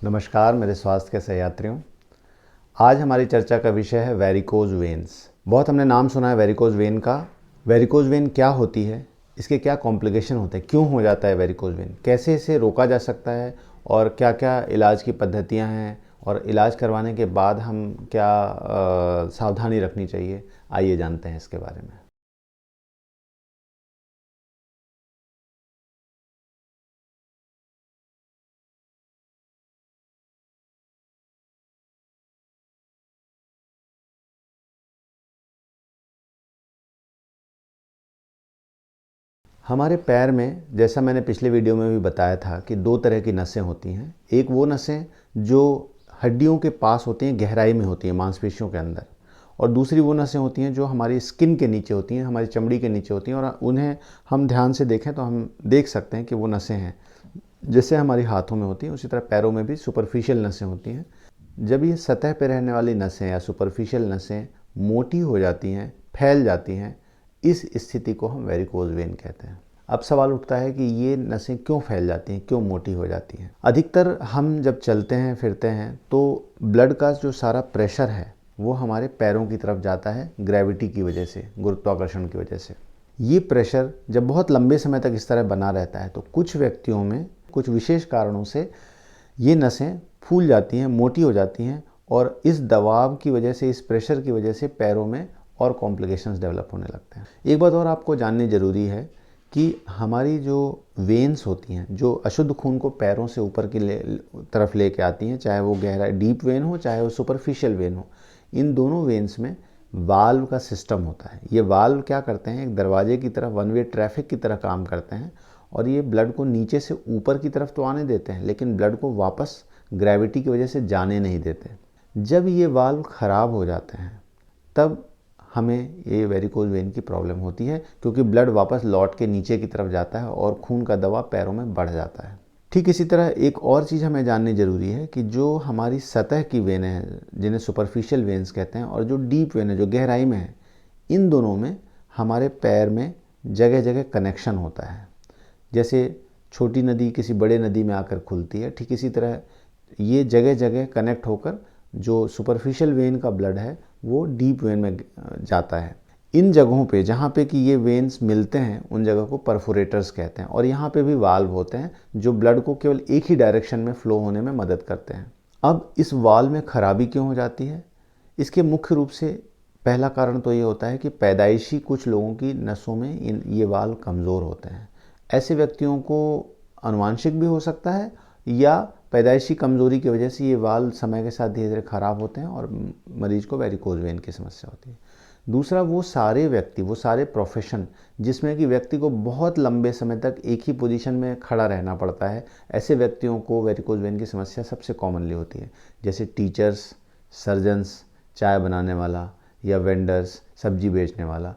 नमस्कार मेरे स्वास्थ्य के सहयात्रियों। आज हमारी चर्चा का विषय है वेरिकोज वेन्स। बहुत हमने नाम सुना है वेरिकोज वेन का। वेरिकोज वेन क्या होती है, इसके क्या कॉम्प्लिकेशन होते हैं, क्यों हो जाता है वेरिकोज वेन, कैसे इसे रोका जा सकता है और क्या क्या इलाज की पद्धतियां हैं और इलाज करवाने के बाद हम क्या सावधानी रखनी चाहिए। आइए जानते हैं इसके बारे में। हमारे पैर में, जैसा मैंने पिछले वीडियो में भी बताया था, कि दो तरह की नसें होती हैं। एक वो नसें जो हड्डियों के पास होती हैं, गहराई में होती हैं, मांसपेशियों के अंदर। और दूसरी वो नसें होती हैं जो हमारी स्किन के नीचे होती हैं, हमारी चमड़ी के नीचे होती हैं। और उन्हें हम ध्यान से देखें तो हम देख सकते हैं कि वो नसें हैं। जैसे हमारी हाथों में होती हैं, उसी तरह पैरों में भी सुपरफिशियल नसें होती हैं। जब ये सतह पर रहने वाली नसें या सुपरफिशियल नसें मोटी हो जाती हैं, फैल जाती हैं, इस स्थिति को हम वेरिकोज वेन कहते हैं। अब सवाल उठता है कि ये नसें क्यों फैल जाती हैं, क्यों मोटी हो जाती हैं। अधिकतर हम जब चलते हैं फिरते हैं तो ब्लड का जो सारा प्रेशर है वो हमारे पैरों की तरफ जाता है, ग्रेविटी की वजह से, गुरुत्वाकर्षण की वजह से। ये प्रेशर जब बहुत लंबे समय तक इस तरह बना रहता है तो कुछ व्यक्तियों में कुछ विशेष कारणों से ये नसें फूल जाती हैं, मोटी हो जाती हैं, और इस दबाव की वजह से, इस प्रेशर की वजह से पैरों में और कॉम्प्लिकेशंस डेवलप होने लगते हैं। एक बात और आपको जाननी ज़रूरी है कि हमारी जो वेन्स होती हैं, जो अशुद्ध खून को पैरों से ऊपर की तरफ लेके आती हैं, चाहे वो गहरा डीप वेन हो चाहे वो सुपरफिशियल वेन हो, इन दोनों वेन्स में वाल्व का सिस्टम होता है। ये वाल्व क्या करते हैं, एक दरवाजे की तरह, वन वे ट्रैफिक की तरह काम करते हैं। और ये ब्लड को नीचे से ऊपर की तरफ तो आने देते हैं, लेकिन ब्लड को वापस ग्रेविटी की वजह से जाने नहीं देते। जब ये वाल्व ख़राब हो जाते हैं तब हमें ये वेरिकोज वेन की प्रॉब्लम होती है, क्योंकि ब्लड वापस लौट के नीचे की तरफ जाता है और खून का दबाव पैरों में बढ़ जाता है। ठीक इसी तरह एक और चीज़ हमें जाननी ज़रूरी है कि जो हमारी सतह की वेन है, जिन्हें सुपरफिशियल वेन्स कहते हैं, और जो डीप वेन है, जो गहराई में है, इन दोनों में हमारे पैर में जगह जगह कनेक्शन होता है। जैसे छोटी नदी किसी बड़े नदी में आकर खुलती है, ठीक इसी तरह ये जगह जगह कनेक्ट होकर जो सुपरफिशियल वेन का ब्लड है वो डीप वेन में जाता है। इन जगहों पे जहाँ पे कि ये वेन्स मिलते हैं, उन जगह को परफोरेटर्स कहते हैं। और यहाँ पे भी वाल्व होते हैं जो ब्लड को केवल एक ही डायरेक्शन में फ्लो होने में मदद करते हैं। अब इस वाल्व में खराबी क्यों हो जाती है? इसके मुख्य रूप से पहला कारण तो ये होता है कि पैदाइशी कुछ लोगों की नसों में ये वाल्व कमज़ोर होते हैं। ऐसे व्यक्तियों को आनुवांशिक भी हो सकता है, या पैदाइशी कमज़ोरी की वजह से ये वाल्व समय के साथ धीरे धीरे ख़राब होते हैं और मरीज को वेरिकोज वेन की समस्या होती है। दूसरा, वो सारे व्यक्ति, वो सारे प्रोफेशन जिसमें कि व्यक्ति को बहुत लंबे समय तक एक ही पोजीशन में खड़ा रहना पड़ता है, ऐसे व्यक्तियों को वेरिकोज वेन की समस्या सबसे कॉमनली होती है। जैसे टीचर्स, सर्जन्स, चाय बनाने वाला, या वेंडर्स, सब्जी बेचने वाला।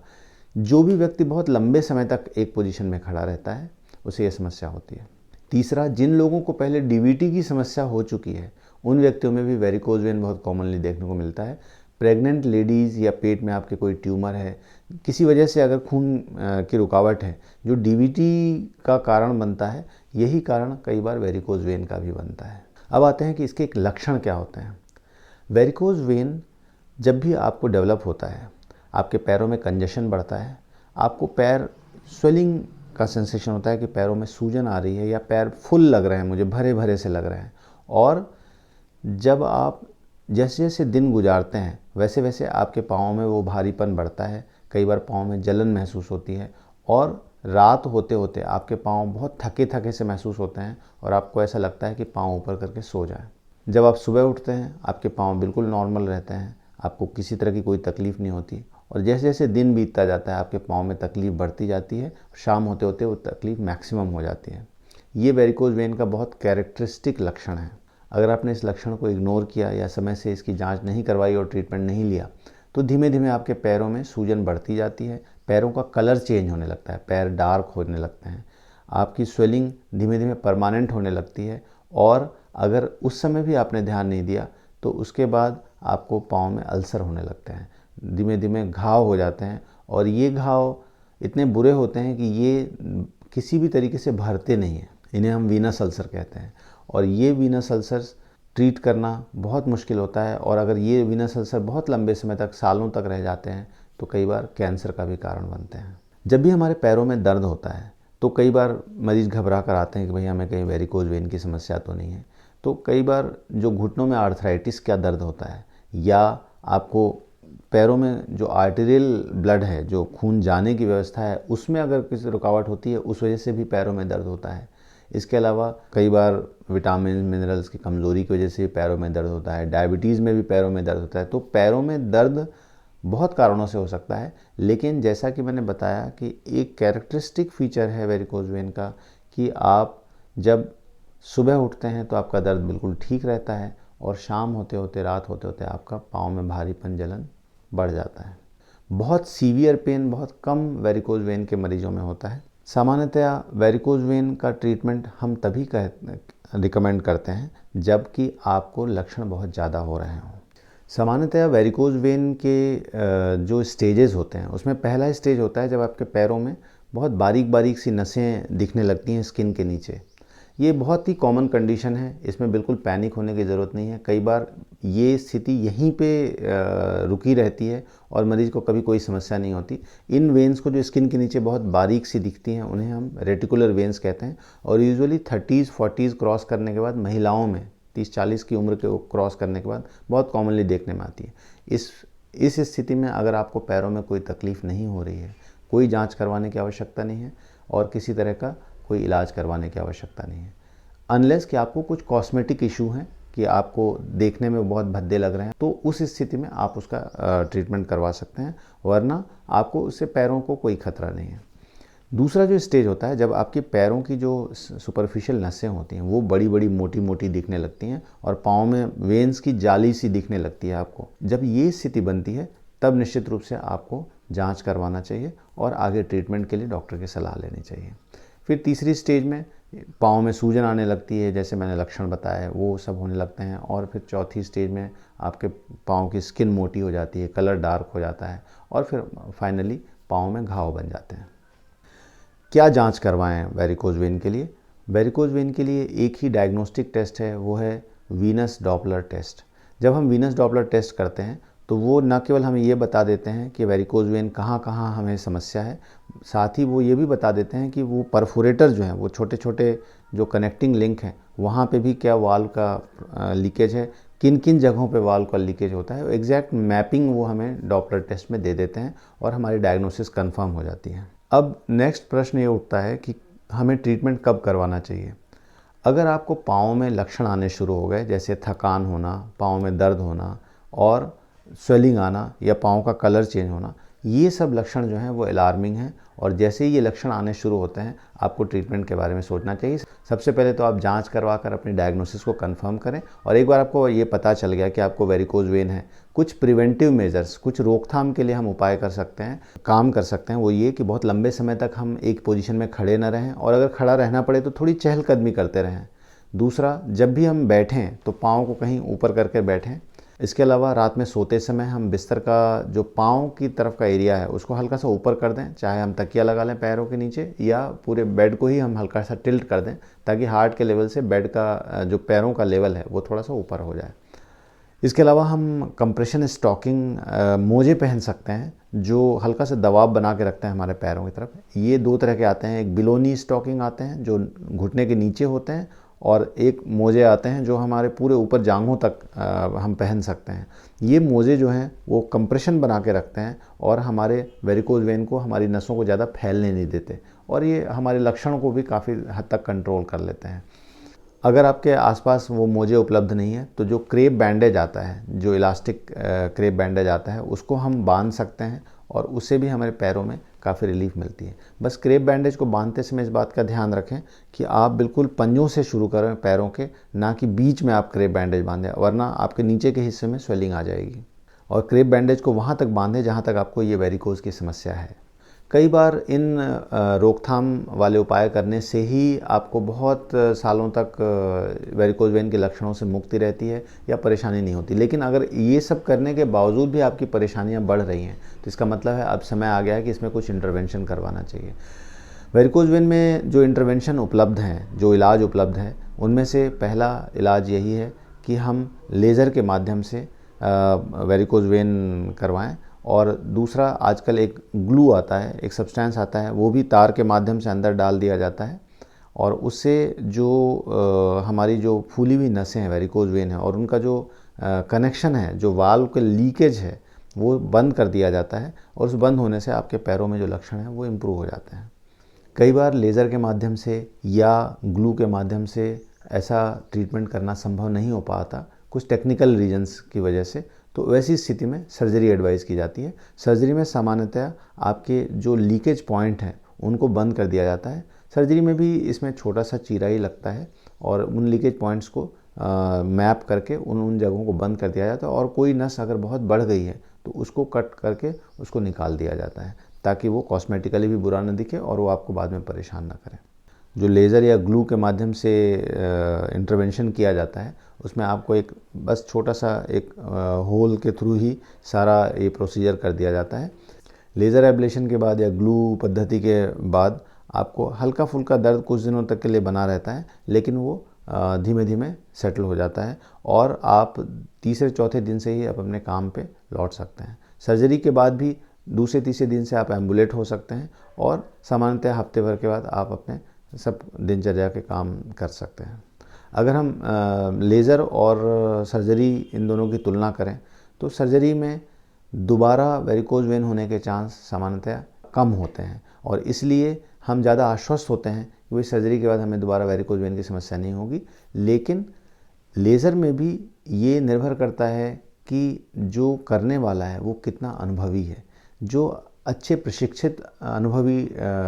जो भी व्यक्ति बहुत लंबे समय तक एक पोजीशन में खड़ा रहता है, उसे यह समस्या होती है। तीसरा, जिन लोगों को पहले डीवीटी की समस्या हो चुकी है, उन व्यक्तियों में भी वेरिकोज वेन बहुत कॉमनली देखने को मिलता है। प्रेग्नेंट लेडीज़, या पेट में आपके कोई ट्यूमर है, किसी वजह से अगर खून की रुकावट है जो डीवीटी का कारण बनता है, यही कारण कई बार वेरिकोज वेन का भी बनता है। अब आते हैं कि इसके एक लक्षण क्या होते हैं। वेरिकोज वेन जब भी आपको डेवलप होता है, आपके पैरों में कंजेशन बढ़ता है, आपको पैर स्वेलिंग का सेंसेशन होता है कि पैरों में सूजन आ रही है, या पैर फुल लग रहे हैं, मुझे भरे भरे से लग रहे हैं। और जब आप जैसे जैसे दिन गुजारते हैं वैसे वैसे आपके पाँव में वो भारीपन बढ़ता है, कई बार पाँव में जलन महसूस होती है, और रात होते होते आपके पाँव बहुत थके थके से महसूस होते हैं और आपको ऐसा लगता है कि पाँव ऊपर करके सो जाए। जब आप सुबह उठते हैं आपके पाँव बिल्कुल नॉर्मल रहते हैं, आपको किसी तरह की कोई तकलीफ़ नहीं होती। और जैसे जैसे दिन बीतता जाता है आपके पाँव में तकलीफ़ बढ़ती जाती है, शाम होते होते वो तकलीफ़ मैक्सिमम हो जाती है। ये वेरिकोज वेन का बहुत कैरेक्टरिस्टिक लक्षण है। अगर आपने इस लक्षण को इग्नोर किया या समय से इसकी जांच नहीं करवाई और ट्रीटमेंट नहीं लिया, तो धीमे धीमे आपके पैरों में सूजन बढ़ती जाती है, पैरों का कलर चेंज होने लगता है, पैर डार्क होने लगते हैं, आपकी स्वेलिंग धीमे धीमे परमानेंट होने लगती है। और अगर उस समय भी आपने ध्यान नहीं दिया तो उसके बाद आपको पाँव में अल्सर होने लगते हैं, धीमे धीमे घाव हो जाते हैं। और ये घाव इतने बुरे होते हैं कि ये किसी भी तरीके से भरते नहीं हैं, इन्हें हम वीनस अल्सर कहते हैं। और ये वीनस अल्सर्स ट्रीट करना बहुत मुश्किल होता है, और अगर ये वीनस अल्सर बहुत लंबे समय तक, सालों तक रह जाते हैं तो कई बार कैंसर का भी कारण बनते हैं। जब भी हमारे पैरों में दर्द होता है तो कई बार मरीज़ घबरा कर आते हैं कि भाई हमें कहीं वेरिकोज वेन की समस्या तो नहीं है। तो कई बार जो घुटनों में आर्थराइटिस का दर्द होता है, या आपको पैरों में जो आर्टेरियल ब्लड है, जो खून जाने की व्यवस्था है, उसमें अगर किसी रुकावट होती है, उस वजह से भी पैरों में दर्द होता है। इसके अलावा कई बार विटामिन मिनरल्स की कमज़ोरी की वजह से पैरों में दर्द होता है, डायबिटीज़ में भी पैरों में दर्द होता है। तो पैरों में दर्द बहुत कारणों से हो सकता है, लेकिन जैसा कि मैंने बताया कि एक कैरेक्टरिस्टिक फीचर है वेरिकोज वेन का कि आप जब सुबह उठते हैं तो आपका दर्द बिल्कुल ठीक रहता है, और शाम होते होते, रात होते होते आपका पाँव में भारीपन, जलन बढ़ जाता है। बहुत सीवियर पेन बहुत कम वेरिकोज वेन के मरीजों में होता है। सामान्यतया वेरिकोज वेन का ट्रीटमेंट हम तभी रिकमेंड करते हैं जबकि आपको लक्षण बहुत ज़्यादा हो रहे हों। सामान्यतया वेरिकोज वेन के जो स्टेजेस होते हैं, उसमें पहला स्टेज होता है जब आपके पैरों में बहुत बारीक बारीक सी नसें दिखने लगती हैं स्किन के नीचे। ये बहुत ही कॉमन कंडीशन है, इसमें बिल्कुल पैनिक होने की ज़रूरत नहीं है। कई बार ये स्थिति यहीं पे रुकी रहती है और मरीज़ को कभी कोई समस्या नहीं होती। इन वेन्स को जो स्किन के नीचे बहुत बारीक सी दिखती हैं, उन्हें हम रेटिकुलर वेन्स कहते हैं, और यूजुअली 30-40 क्रॉस करने के बाद महिलाओं में 30-40 की उम्र के क्रॉस करने के बाद बहुत कॉमनली देखने में आती है। इस स्थिति में अगर आपको पैरों में कोई तकलीफ़ नहीं हो रही है, कोई जांच करवाने की आवश्यकता नहीं है और किसी तरह का कोई इलाज करवाने की आवश्यकता नहीं है, अनलेस कि आपको कुछ कॉस्मेटिक इशू हैं कि आपको देखने में बहुत भद्दे लग रहे हैं, तो उस स्थिति में आप उसका ट्रीटमेंट करवा सकते हैं, वरना आपको उससे पैरों को कोई खतरा नहीं है। दूसरा जो स्टेज होता है, जब आपके पैरों की जो सुपरफिशियल नसें होती हैं वो बड़ी बड़ी मोटी मोटी दिखने लगती हैं और पाँव में वेन्स की जाली सी दिखने लगती है आपको, जब ये स्थिति बनती है तब निश्चित रूप से आपको जांच करवाना चाहिए और आगे ट्रीटमेंट के लिए डॉक्टर की सलाह लेनी चाहिए। फिर तीसरी स्टेज में पाँव में सूजन आने लगती है, जैसे मैंने लक्षण बताए वो सब होने लगते हैं, और फिर चौथी स्टेज में आपके पाँव की स्किन मोटी हो जाती है, कलर डार्क हो जाता है, और फिर फाइनली पाँव में घाव बन जाते हैं। क्या जांच करवाएं वेरिकोज वेन के लिए? वेरिकोज वेन के लिए एक ही डायग्नोस्टिक टेस्ट है, वो है वीनस डॉपलर टेस्ट। जब हम वीनस डॉपलर टेस्ट करते हैं तो वो न केवल हमें ये बता देते हैं कि वेरिकोज वेन कहाँ कहाँ हमें समस्या है, साथ ही वो ये भी बता देते हैं कि वो परफोरेटर जो हैं, वो छोटे छोटे जो कनेक्टिंग लिंक हैं, वहाँ पे भी क्या वाल्व का लीकेज है, किन किन जगहों पे वाल्व का लीकेज होता है, एग्जैक्ट मैपिंग वो हमें डॉपलर टेस्ट में दे देते हैं और हमारी डायग्नोसिस कंफर्म हो जाती है। अब नेक्स्ट प्रश्न ये उठता है कि हमें ट्रीटमेंट कब करवाना चाहिए। अगर आपको पाँव में लक्षण आने शुरू हो गए, जैसे थकान होना, पाँव में दर्द होना और स्वेलिंग आना या पाँव का कलर चेंज होना, ये सब लक्षण जो हैं वो अलार्मिंग हैं, और जैसे ही ये लक्षण आने शुरू होते हैं आपको ट्रीटमेंट के बारे में सोचना चाहिए। सबसे पहले तो आप जांच करवा कर अपनी डायग्नोसिस को कंफर्म करें, और एक बार आपको ये पता चल गया कि आपको वेरिकोज वेन है, कुछ प्रिवेंटिव मेजर्स, कुछ रोकथाम के लिए हम उपाय कर सकते हैं, काम कर सकते हैं। वो ये कि बहुत लंबे समय तक हम एक पोजीशन में खड़े न रहें, और अगर खड़ा रहना पड़े तो थोड़ी चहलकदमी करते रहें। दूसरा, जब भी हम बैठें तो पाँव को कहीं ऊपर करके बैठें। इसके अलावा रात में सोते समय हम बिस्तर का जो पाँव की तरफ का एरिया है उसको हल्का सा ऊपर कर दें, चाहे हम तकिया लगा लें पैरों के नीचे, या पूरे बेड को ही हम हल्का सा टिल्ट कर दें, ताकि हार्ट के लेवल से बेड का जो पैरों का लेवल है वो थोड़ा सा ऊपर हो जाए। इसके अलावा हम कंप्रेशन स्टॉकिंग मोजे पहन सकते हैं जो हल्का सा दबाव बना के रखते हैं हमारे पैरों की तरफ। ये दो तरह के आते हैं, एक बिलोनी स्टॉकिंग आते हैं जो घुटने के नीचे होते हैं, और एक मोजे आते हैं जो हमारे पूरे ऊपर जांघों तक हम पहन सकते हैं। ये मोजे जो हैं वो कंप्रेशन बना के रखते हैं और हमारे वेरिकोज वेन को, हमारी नसों को ज़्यादा फैलने नहीं देते, और ये हमारे लक्षणों को भी काफ़ी हद तक कंट्रोल कर लेते हैं। अगर आपके आसपास वो मोजे उपलब्ध नहीं है तो जो क्रेप बैंडेज आता है, जो इलास्टिक क्रेप बैंडेज आता है, उसको हम बांध सकते हैं और उससे भी हमारे पैरों में काफ़ी रिलीफ मिलती है। बस क्रेप बैंडेज को बांधते समय इस बात का ध्यान रखें कि आप बिल्कुल पंजों से शुरू करें पैरों के, ना कि बीच में आप क्रेप बैंडेज बांधें, वरना आपके नीचे के हिस्से में स्वेलिंग आ जाएगी। और क्रेप बैंडेज को वहाँ तक बांधें जहाँ तक आपको ये वेरिकोज की समस्या है। कई बार इन रोकथाम वाले उपाय करने से ही आपको बहुत सालों तक वेरिकोज वेन के लक्षणों से मुक्ति रहती है या परेशानी नहीं होती। लेकिन अगर ये सब करने के बावजूद भी आपकी परेशानियां बढ़ रही हैं तो इसका मतलब है अब समय आ गया है कि इसमें कुछ इंटरवेंशन करवाना चाहिए। वेरिकोज वेन में जो इंटरवेंशन उपलब्ध हैं, जो इलाज उपलब्ध है, उनमें से पहला इलाज यही है कि हम लेज़र के माध्यम से वेरिकोज वेन करवाएं। और दूसरा, आजकल एक ग्लू आता है, एक सब्सटेंस आता है, वो भी तार के माध्यम से अंदर डाल दिया जाता है और उससे जो हमारी जो फूली हुई नसें हैं, वेरिकोज वेन है, और उनका जो कनेक्शन है, जो वाल्व के लीकेज है, वो बंद कर दिया जाता है और उस बंद होने से आपके पैरों में जो लक्षण हैं वो इम्प्रूव हो जाते हैं। कई बार लेज़र के माध्यम से या ग्लू के माध्यम से ऐसा ट्रीटमेंट करना संभव नहीं हो पाता, कुछ टेक्निकल रीजंस की वजह से, तो वैसी स्थिति में सर्जरी एडवाइस की जाती है। सर्जरी में सामान्यतः आपके जो लीकेज पॉइंट हैं उनको बंद कर दिया जाता है। सर्जरी में भी इसमें छोटा सा चीरा ही लगता है और उन लीकेज पॉइंट्स को मैप करके उन जगहों को बंद कर दिया जाता है और कोई नस अगर बहुत बढ़ गई है तो उसको कट करके उसको निकाल दिया जाता है, ताकि वो कॉस्मेटिकली भी बुरा न दिखे और वो आपको बाद में परेशान ना करें। जो लेज़र या ग्लू के माध्यम से इंटरवेंशन किया जाता है उसमें आपको एक बस छोटा सा एक होल के थ्रू ही सारा ये प्रोसीजर कर दिया जाता है। लेज़र एब्लेशन के बाद या ग्लू पद्धति के बाद आपको हल्का फुल्का दर्द कुछ दिनों तक के लिए बना रहता है, लेकिन वो धीमे धीमे सेटल हो जाता है और आप तीसरे चौथे दिन से ही आप अपने काम पे लौट सकते हैं। सर्जरी के बाद भी दूसरे तीसरे दिन से आप एम्बुलेट हो सकते हैं और सामान्यतः हफ्ते भर के बाद आप अपने सब दिनचर्या के काम कर सकते हैं। अगर हम लेज़र और सर्जरी इन दोनों की तुलना करें तो सर्जरी में दोबारा वेरिकोज वेन होने के चांस सामान्यतः कम होते हैं और इसलिए हम ज़्यादा आश्वस्त होते हैं कि भाई सर्जरी के बाद हमें दोबारा वेरिकोज वेन की समस्या नहीं होगी। लेकिन लेज़र में भी ये निर्भर करता है कि जो करने वाला है वो कितना अनुभवी है। जो अच्छे प्रशिक्षित अनुभवी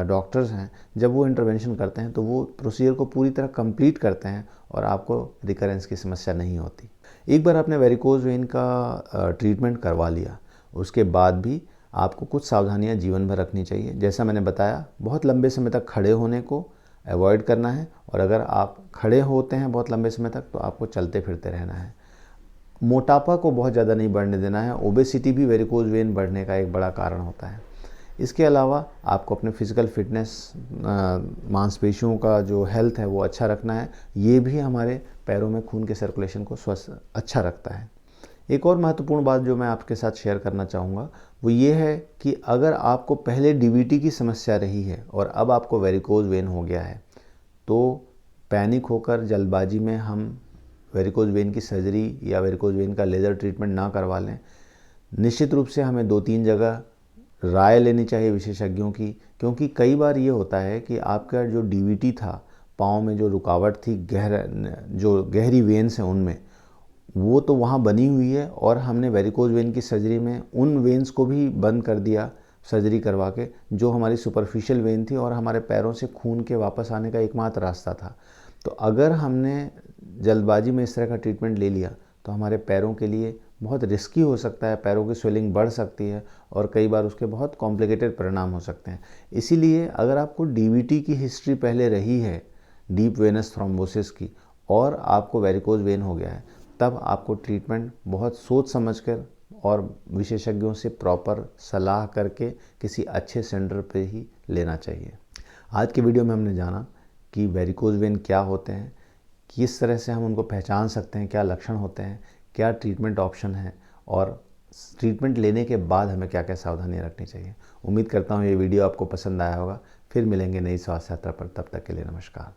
डॉक्टर्स हैं, जब वो इंटरवेंशन करते हैं तो वो प्रोसीजर को पूरी तरह कंप्लीट करते हैं और आपको रिकरेंस की समस्या नहीं होती। एक बार आपने वेरिकोज वेन का ट्रीटमेंट करवा लिया, उसके बाद भी आपको कुछ सावधानियां जीवन भर रखनी चाहिए। जैसा मैंने बताया, बहुत लंबे समय तक खड़े होने को अवॉइड करना है और अगर आप खड़े होते हैं बहुत लंबे समय तक तो आपको चलते फिरते रहना है। मोटापा को बहुत ज़्यादा नहीं बढ़ने देना है। ओबेसिटी भी वेरिकोज वेन बढ़ने का एक बड़ा कारण होता है। इसके अलावा आपको अपने फिज़िकल फिटनेस, मांसपेशियों का जो हेल्थ है वो अच्छा रखना है। ये भी हमारे पैरों में खून के सर्कुलेशन को स्वस्थ अच्छा रखता है। एक और महत्वपूर्ण बात जो मैं आपके साथ शेयर करना चाहूँगा वो ये है कि अगर आपको पहले डीवीटी की समस्या रही है और अब आपको वेरिकोज वेन हो गया है तो पैनिक होकर जल्दबाजी में हम वेरिकोज वेन की सर्जरी या वेरिकोज वेन का लेज़र ट्रीटमेंट ना करवा लें। निश्चित रूप से हमें 2-3 जगह राय लेनी चाहिए विशेषज्ञों की, क्योंकि कई बार ये होता है कि आपका जो डीवीटी था, पाँव में जो रुकावट थी, जो गहरी वेन्स हैं उनमें, वो तो वहाँ बनी हुई है और हमने वेरिकोज वेन की सर्जरी में उन वेन्स को भी बंद कर दिया सर्जरी करवा के, जो हमारी सुपरफिशियल वेन थी और हमारे पैरों से खून के वापस आने का एकमात्र रास्ता था। तो अगर हमने जल्दबाजी में इस तरह का ट्रीटमेंट ले लिया तो हमारे पैरों के लिए बहुत रिस्की हो सकता है, पैरों की स्वेलिंग बढ़ सकती है और कई बार उसके बहुत कॉम्प्लिकेटेड परिणाम हो सकते हैं। इसीलिए अगर आपको डीवीटी की हिस्ट्री पहले रही है, डीप वेनस थ्रोम्बोसिस की, और आपको वेरिकोज वेन हो गया है, तब आपको ट्रीटमेंट बहुत सोच समझकर और विशेषज्ञों से प्रॉपर सलाह करके किसी अच्छे सेंटर पे ही लेना चाहिए। आज के वीडियो में हमने जाना कि वेरिकोज वेन क्या होते हैं, किस तरह से हम उनको पहचान सकते हैं, क्या लक्षण होते हैं, क्या ट्रीटमेंट ऑप्शन है और ट्रीटमेंट लेने के बाद हमें क्या क्या सावधानियां रखनी चाहिए। उम्मीद करता हूँ ये वीडियो आपको पसंद आया होगा। फिर मिलेंगे नई स्वास्थ्य यात्रा पर, तब तक के लिए नमस्कार।